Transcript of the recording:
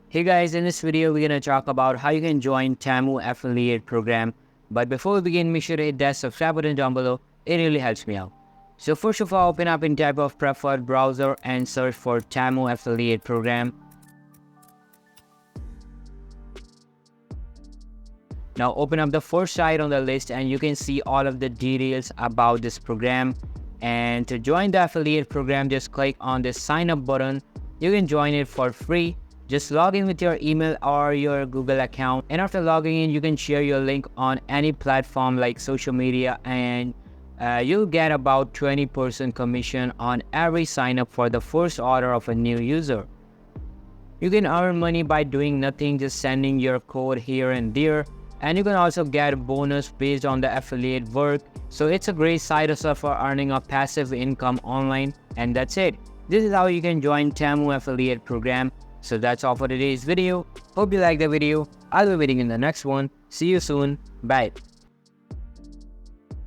Hey guys, in this video we're gonna talk about how you can join Temu affiliate program. But before we begin, make sure to hit that subscribe button down below. It really helps me out. So first of all, open up in type of preferred browser and search for Temu affiliate program. Now open up the first site on the list and you can see all of the details about this program. And to join the affiliate program, just click on this sign up button. You can join it for free. Just log in with your email or your Google account, and after logging in you can share your link on any platform like social media, and you'll get about 20% commission on every sign up for the first order of a new user. You can earn money by doing nothing, just sending your code here and there, and you can also get a bonus based on the affiliate work. So it's a great side hustle for earning a passive income online. And that's it. This is how you can join Temu affiliate program. So that's all for today's video. Hope you liked the video. I'll be waiting in the next one. See you soon. Bye.